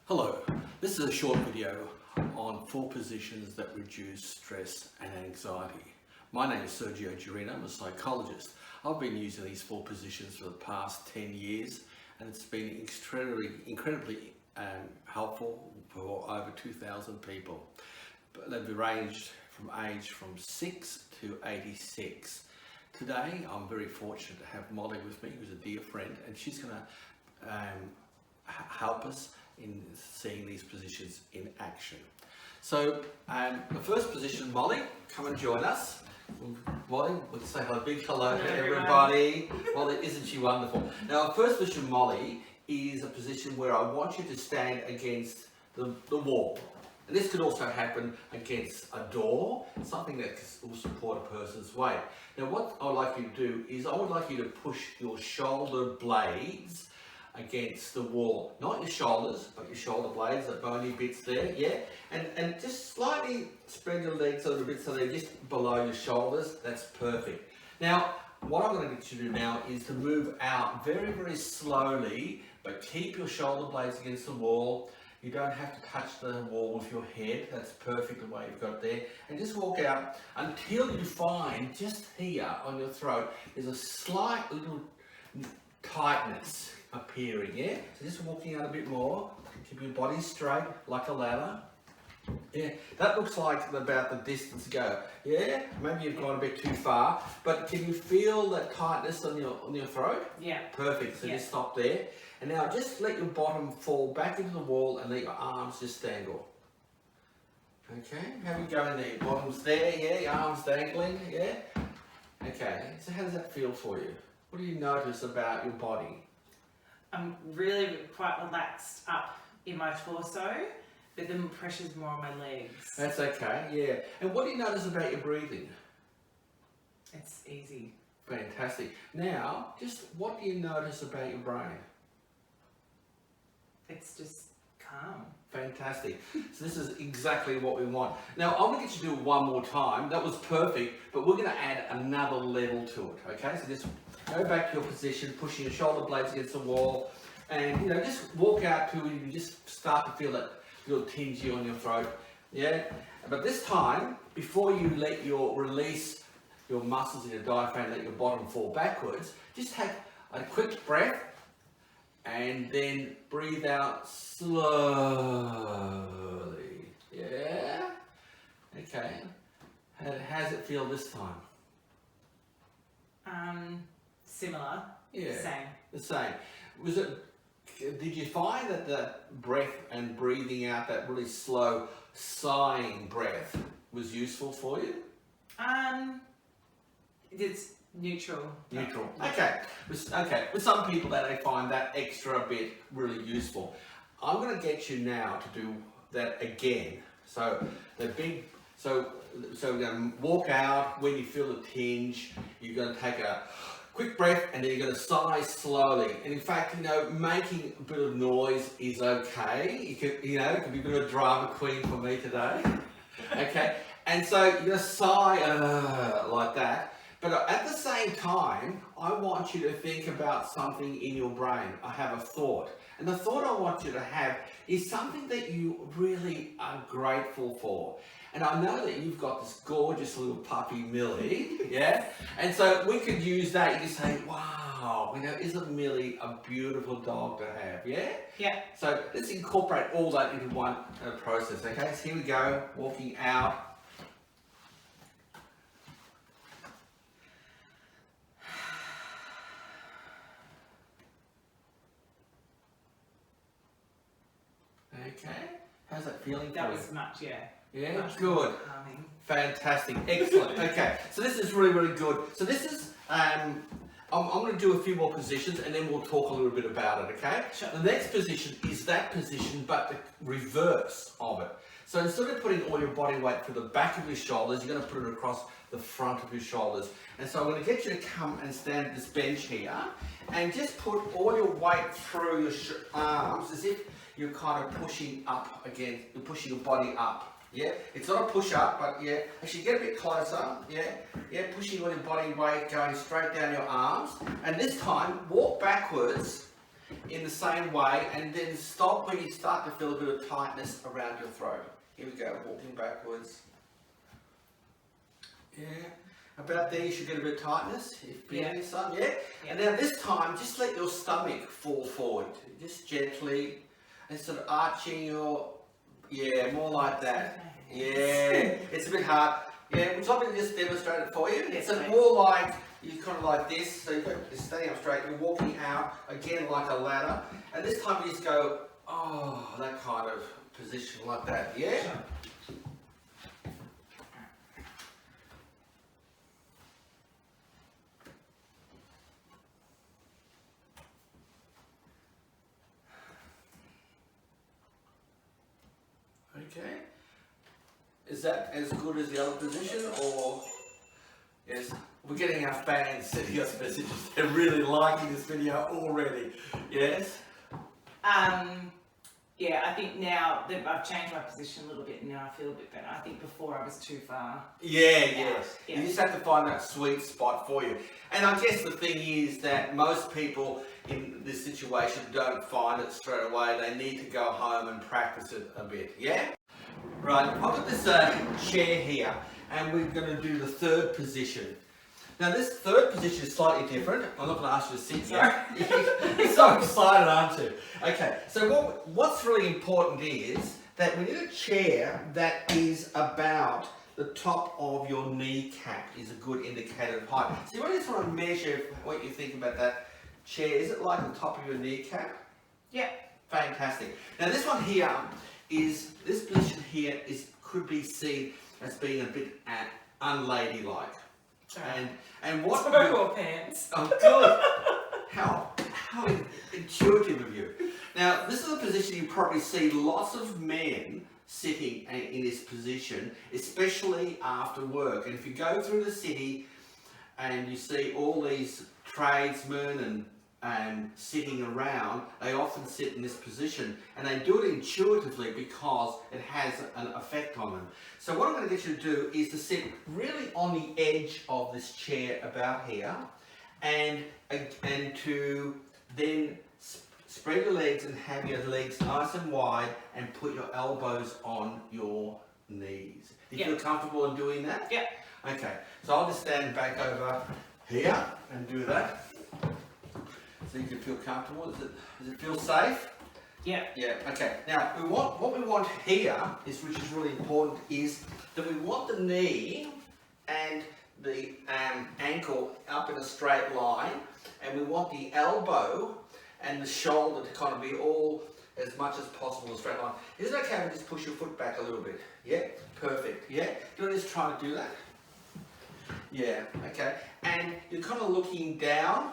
Hello, this is a short video on 4 positions that reduce stress and anxiety. My name is Sergio Girino, I'm a psychologist. I've been using these 4 positions for the past 10 years and it's been incredibly helpful for over 2,000 people. But they've ranged from 6 to 86. Today I'm very fortunate to have Molly with me, who's a dear friend, and she's going to help us in seeing these positions in action. So the first position, Molly, come and join us. Molly, we'll say a big hello to everybody. Molly, isn't she wonderful? Now, our first position, Molly, is a position where I want you to stand against the wall. And this could also happen against a door, something that will support a person's weight. Now, what I would like you to do is I would like you to push your shoulder blades against the wall, not your shoulders, but your shoulder blades, the bony bits there, yeah? And just slightly spread your legs a little bit so they're just below your shoulders. That's perfect. Now, what I'm going to get you to do now is to move out very, very slowly, but keep your shoulder blades against the wall. You don't have to touch the wall with your head. That's perfect the way you've got it there. And just walk out until you find just here on your throat, there's a slight little tightness appearing, yeah? So just walking out a bit more, keep your body straight like a ladder. Yeah, that looks like about the distance to go. Yeah, maybe you've gone a bit too far, but can you feel that tightness on your throat? Yeah. Perfect, so just stop there. And now just let your bottom fall back into the wall and let your arms just dangle. Okay, how are you going there? Your bottom's there, yeah, your arms dangling, yeah? Okay, so how does that feel for you? What do you notice about your body? I'm really quite relaxed up in my torso, but the pressure's more on my legs. That's okay, yeah. And what do you notice about your breathing? It's easy. Fantastic. Now, just what do you notice about your brain? It's just calm. Fantastic. So this is exactly what we want. Now, I'm going to get you to do it one more time. That was perfect, but we're going to add another level to it, okay? So just go back to your position, pushing your shoulder blades against the wall, and just walk out to it. You can just start to feel that little tingy on your throat, yeah? But this time, before you release your muscles in your diaphragm, let your bottom fall backwards, just take a quick breath, and then breathe out slowly. Yeah? Okay. How does it feel this time? Similar. Yeah. Same. The same. Did you find that the breath and breathing out, that really slow sighing breath, was useful for you? It's neutral. Neutral. Okay. Okay. With some people they find that extra bit really useful. I'm going to get you now to do that again. So we're going to walk out. When you feel the tinge, you're going to take a quick breath and then you're going to sigh slowly. And in fact, making a bit of noise is okay. It can be a bit of a drama queen for me today. Okay. And so you're going to sigh like that. But at the same time, I want you to think about something in your brain. I have a thought. And the thought I want you to have is something that you really are grateful for. And I know that you've got this gorgeous little puppy, Millie, yeah? And so we could use that. You can say, wow, isn't Millie a beautiful dog to have, yeah? Yeah. So let's incorporate all that into one process, okay? So here we go, walking out. Okay, how's that feeling for you? That was much, yeah. Yeah, much good. Fantastic, excellent. Okay, so this is really, really good. So this is, I'm going to do a few more positions and then we'll talk a little bit about it, okay? Sure. The next position is that position, but the reverse of it. So instead of putting all your body weight through the back of your shoulders, you're going to put it across the front of your shoulders. And so I'm going to get you to come and stand at this bench here and just put all your weight through your arms as if you're kind of pushing up again, you're pushing your body up, yeah? It's not a push up, but yeah, actually get a bit closer, yeah, pushing all your body weight going straight down your arms, and this time walk backwards in the same way, and then stop when you start to feel a bit of tightness around your throat. Here we go, walking backwards. Yeah, about there you should get a bit of tightness, if being some, yeah? And now this time, just let your stomach fall forward, just gently, and sort of arching your, yeah, more like that. Yeah, it's a bit hard. Yeah, would you like me to just demonstrate it for you? Yes, It's more like, you're kind of like this, so you're standing up straight, you're walking out, again like a ladder, and this time you just go, oh, that kind of position like that, yeah? Sure. Okay. Is that as good as the other position, or yes? We're getting our fans sending us messages. They're really liking this video already. Yes. Yeah, I think now that I've changed my position a little bit, now I feel a bit better. I think before I was too far. Yes. Yeah. You just have to find that sweet spot for you. And I guess the thing is that most people in this situation don't find it straight away. They need to go home and practice it a bit. Yeah? Right, I've got this chair here, and we're going to do the third position. Now this third position is slightly different. I'm not going to ask you to sit here. You're so excited, aren't you? Okay, so what's really important is that we need a chair that is about the top of your kneecap is a good indicator of height. So you just want to measure what you think about that chair. Is it like the top of your kneecap? Yeah. Fantastic. Now this one here is, this position here could be seen as being a bit unladylike. And what pants. Oh good. How intuitive of you. Now this is a position you probably see lots of men sitting in this position, especially after work. And if you go through the city and you see all these tradesmen and sitting around, they often sit in this position, and they do it intuitively because it has an effect on them. So what I'm going to get you to do is to sit really on the edge of this chair about here, and to then spread your legs and have your legs nice and wide, and put your elbows on your knees. Do you feel comfortable in doing that? Yeah. Okay, so I'll just stand back over here and do that. So you can feel comfortable. Does it feel safe? Yeah. Yeah. Okay. Now what we want here is, which is really important, is that we want the knee and the ankle up in a straight line, and we want the elbow and the shoulder to kind of be all as much as possible in a straight line. Is it okay if we just push your foot back a little bit? Yeah. Perfect. Yeah. Do you want to just try to do that? Yeah. Okay. And you're kind of looking down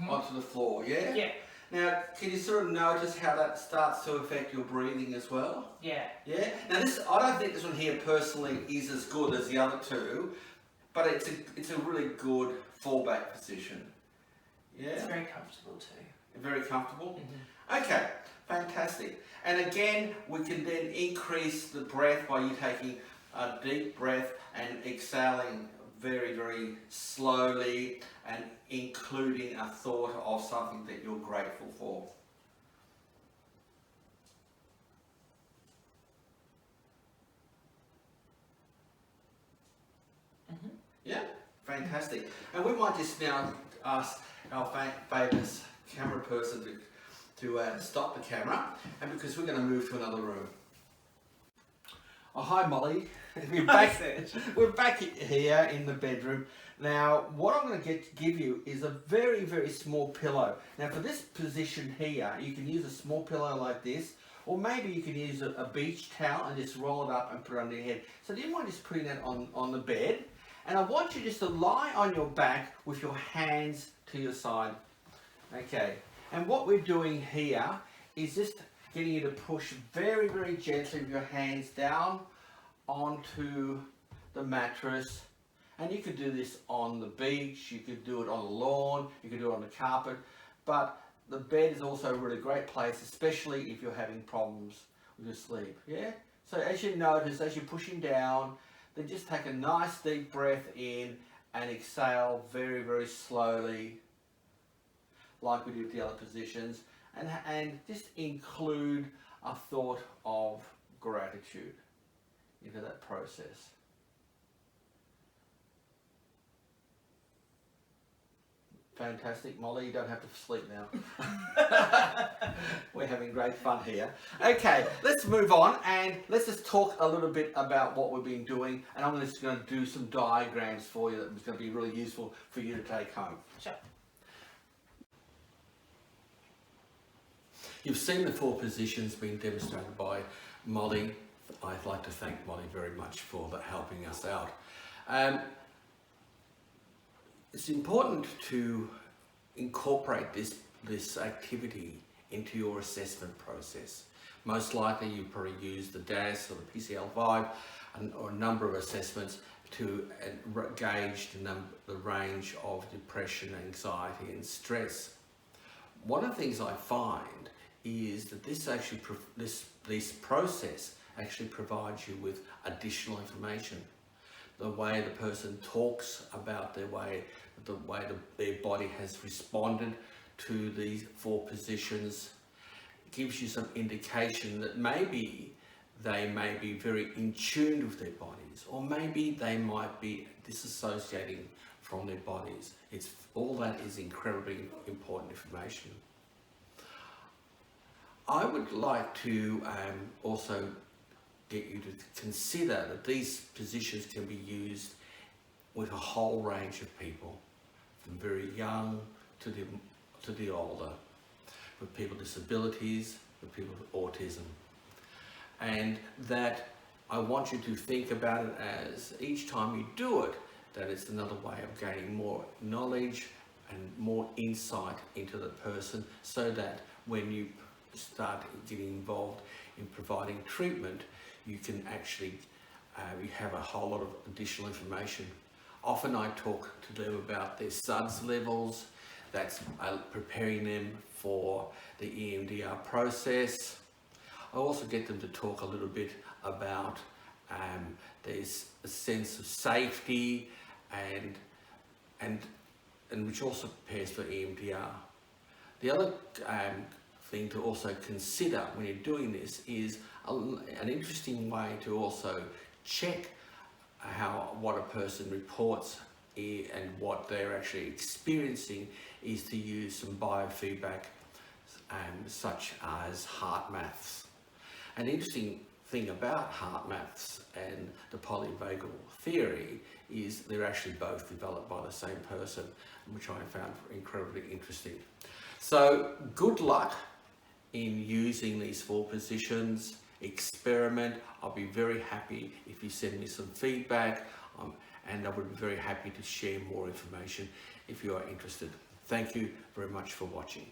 onto the floor, yeah? Yeah. Now, can you sort of notice how that starts to affect your breathing as well? Yeah. Yeah? Now I don't think this one here personally is as good as the other two, but it's a really good fallback position. Yeah? It's very comfortable too. Very comfortable? Okay, fantastic. And again, we can then increase the breath by you taking a deep breath and exhaling very, very slowly, and including a thought of something that you're grateful for. Yeah, fantastic. And we might just now ask our famous camera person to stop the camera, and because we're going to move to another room. Oh, hi Molly. We're back here in the bedroom. Now, what I'm going to give you is a very, very small pillow. Now, for this position here, you can use a small pillow like this, or maybe you can use a beach towel and just roll it up and put it under your head. So do you mind just putting that on the bed? And I want you just to lie on your back with your hands to your side. Okay. And what we're doing here is just getting you to push very, very gently with your hands down onto the mattress. And you could do this on the beach, you could do it on the lawn, you could do it on the carpet, but the bed is also a really great place, especially if you're having problems with your sleep, yeah? So as you notice, as you're pushing down, then just take a nice deep breath in and exhale very, very slowly, like we did with the other positions. and just include a thought of gratitude into that process. Fantastic, Molly, you don't have to sleep now. We're having great fun here. Okay, let's move on and let's just talk a little bit about what we've been doing, and I'm just going to do some diagrams for you that is going to be really useful for you to take home. Sure. You've seen the 4 positions being demonstrated by Molly. I'd like to thank Molly very much for helping us out. It's important to incorporate this activity into your assessment process. Most likely you probably use the DAS or the PCL5 or a number of assessments to gauge the range of depression, anxiety and stress. One of the things I find is that this process actually provides you with additional information. The way the person talks about the way their body has responded to these 4 positions gives you some indication that maybe they may be very in tune with their bodies, or maybe they might be disassociating from their bodies. All that is incredibly important information. I would like to also get you to consider that these positions can be used with a whole range of people, from very young to the older, with people with disabilities, with people with autism. And that I want you to think about it as each time you do it, that it's another way of gaining more knowledge and more insight into the person, so that when you start getting involved in providing treatment, you can actually you have a whole lot of additional information. Often I talk to them about their SUDS levels. That's preparing them for the EMDR process. I also get them to talk a little bit about there's a sense of safety and which also prepares for EMDR. The other thing to also consider when you're doing this is an interesting way to also check what a person reports and what they're actually experiencing is to use some biofeedback such as heart maths. An interesting thing about heart maths and the polyvagal theory is they're actually both developed by the same person, which I found incredibly interesting. So good luck in using these 4 positions. Experiment. I'll be very happy if you send me some feedback, and I would be very happy to share more information if you are interested. Thank you very much for watching.